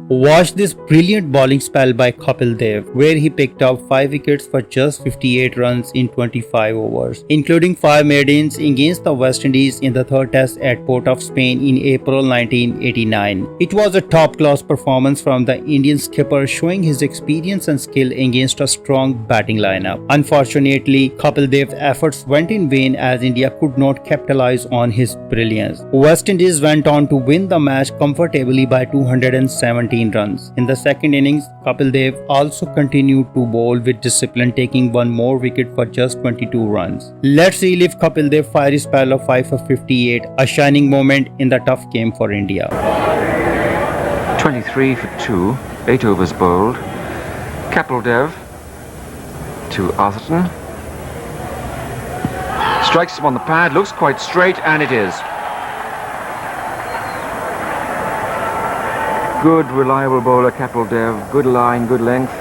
Watch this brilliant bowling spell by Kapil Dev, where he picked up 5 wickets for just 58 runs in 25 overs, including 5 maidens against the West Indies in the third test at Port of Spain in April 1989. It was a top-class performance from the Indian skipper, showing his experience and skill against a strong batting lineup. Unfortunately, Kapil Dev's efforts went in vain as India could not capitalize on his brilliance. West Indies went on to win the match comfortably by 217 runs. In the second innings, Kapil Dev also continued to bowl with discipline, taking one more wicket for just 22 runs. Let's relive Kapil Dev's fiery spell of 5 for 58, a shining moment in the tough game for India. 23 for 2, 8 overs bowled. Kapil Dev to Atherton. Strikes him on the pad, looks quite straight, and it is. Good, reliable bowler, Kapil Dev. Good line, good length.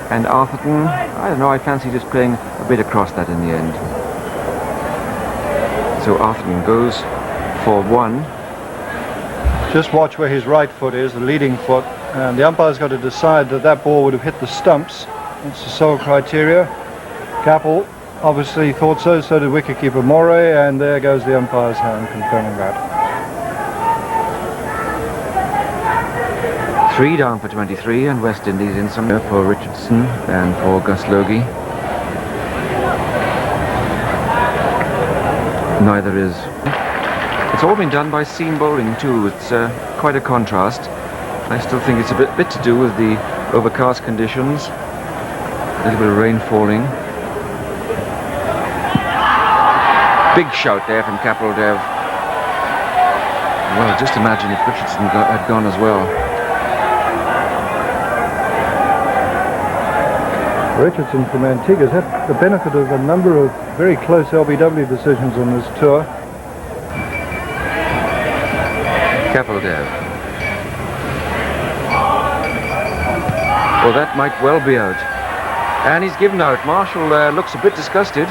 And Atherton, I don't know, I fancy just playing a bit across that in the end. So Atherton goes for 1. Just watch where his right foot is, the leading foot. And the umpire's got to decide that that ball would have hit the stumps. That's the sole criteria. Kapil obviously thought so, so did wicketkeeper Moray, and there goes the umpire's hand confirming that. 3 down for 23, and West Indies in some for Richardson and for Gus Logie. Neither is. It's all been done by seam bowling too. It's quite a contrast. I still think it's a bit to do with the overcast conditions. A little bit of rain falling. Big shout there from Kapil Dev. Well, just imagine if Richardson had gone as well. Richardson from Antigua's had the benefit of a number of very close LBW decisions on this tour. Kapil Dev. Well, that might well be out. And he's given out. Marshall looks a bit disgusted.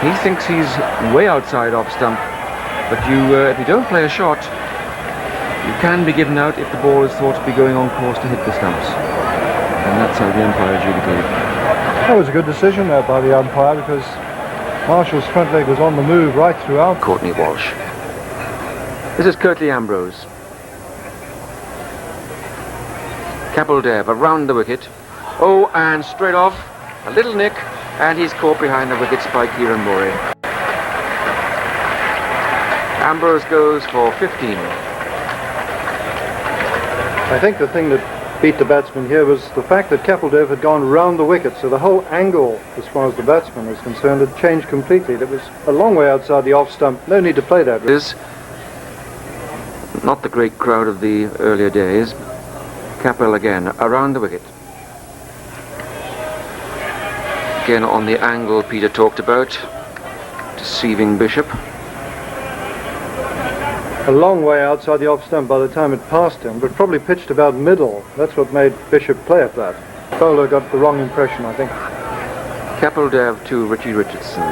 He thinks he's way outside off stump. But if you don't play a shot, you can be given out if the ball is thought to be going on course to hit the stumps. And that's how the umpire adjudicated. That was a good decision there by the umpire, because Marshall's front leg was on the move right throughout. Courtney Walsh. This is Curtly Ambrose. Kapil Dev around the wicket. Oh, and straight off, a little nick, and he's caught behind the wickets by Kieran Moray. Ambrose goes for 15. I think the thing that beat the batsman here was the fact that Kapil Dev had gone round the wicket, so the whole angle, as far as the batsman was concerned, had changed completely. It was a long way outside the off stump. No need to play that. Is not the great crowd of the earlier days. Kapil again around the wicket. Again on the angle Peter talked about, deceiving Bishop. A long way outside the off stump by the time it passed him, but probably pitched about middle. That's what made Bishop play at that. Bowler got the wrong impression, I think. Kapil Dev to Richie Richardson.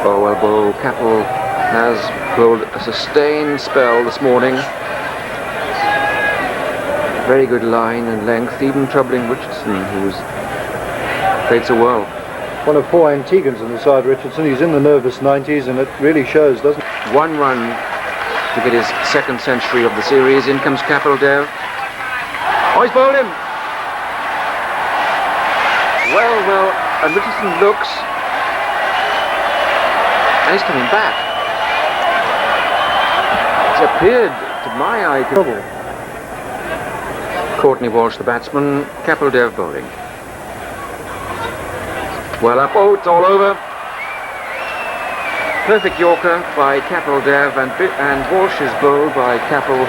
Oh well, bowled. Kapil has bowled a sustained spell this morning. Very good line and length, even troubling Richardson, who's played so well. One of 4 Antiguans in the side, Richardson. He's in the nervous 90s, and it really shows, doesn't it? 1 run to get his second century of the series. In comes Kapil Dev. Oh, he's bowled him! Well, and Richardson looks, and he's coming back. It's appeared, to my eye, trouble. Courtney Walsh, the batsman, Kapil Dev bowling. Well up, oh, it's all over. Perfect Yorker by Kapil Dev, and Walsh is bowled by Kapil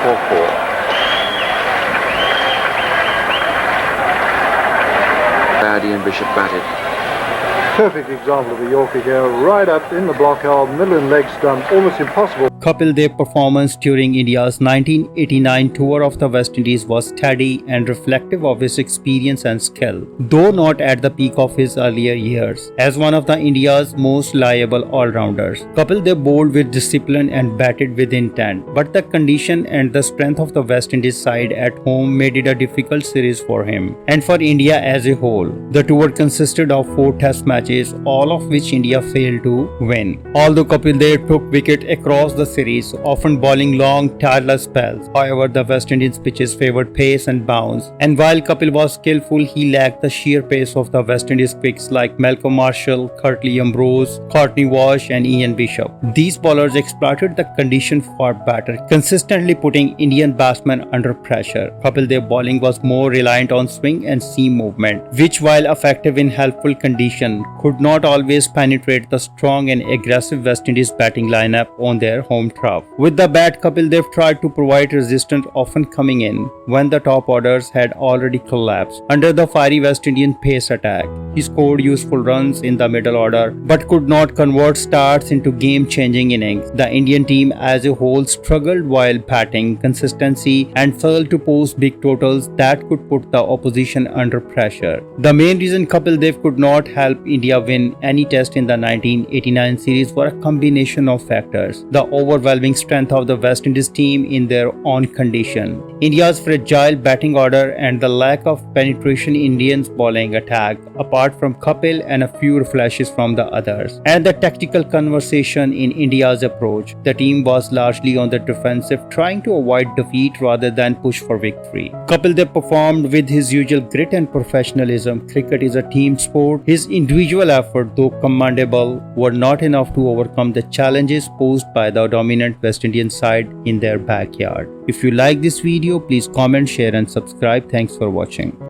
for 4. Baddy and Bishop batted. Perfect example of a Yorker here, right up in the block hole, middle and leg stump, almost impossible. Kapil Dev's performance during India's 1989 tour of the West Indies was steady and reflective of his experience and skill, though not at the peak of his earlier years. As one of the India's most reliable all-rounders, Kapil Dev bowled with discipline and batted with intent, but the condition and the strength of the West Indies side at home made it a difficult series for him and for India as a whole. The tour consisted of 4 test matches, all of which India failed to win. Although Kapil Dev took wicket across the series, often bowling long, tireless spells, however, the West Indies pitches favored pace and bounce, and while Kapil was skillful, he lacked the sheer pace of the West Indies quicks like Malcolm Marshall, Curtly Ambrose, Courtney Walsh and Ian Bishop. These bowlers exploited the condition far better, consistently putting Indian batsmen under pressure. Kapil Dev bowling was more reliant on swing and seam movement, which while effective in helpful condition, could not always penetrate the strong and aggressive West Indies batting lineup on their home turf. With the bat, Kapil Dev tried to provide resistance, often coming in when the top orders had already collapsed. Under the fiery West Indian pace attack, he scored useful runs in the middle order but could not convert starts into game-changing innings. The Indian team as a whole struggled while batting consistency and failed to post big totals that could put the opposition under pressure. The main reason Kapil Dev could not help India win any test in the 1989 series were a combination of factors. The overwhelming strength of the West Indies team in their own condition, India's fragile batting order and the lack of penetration in Indians' bowling attack, apart from Kapil and a few flashes from the others, and the tactical conversation in India's approach. The team was largely on the defensive, trying to avoid defeat rather than push for victory. Kapil Dev performed with his usual grit and professionalism. Cricket is a team sport. His individual effort, though commendable, were not enough to overcome the challenges posed by the dominant West Indian side in their backyard. If you like this video, please comment, share and subscribe. Thanks for watching.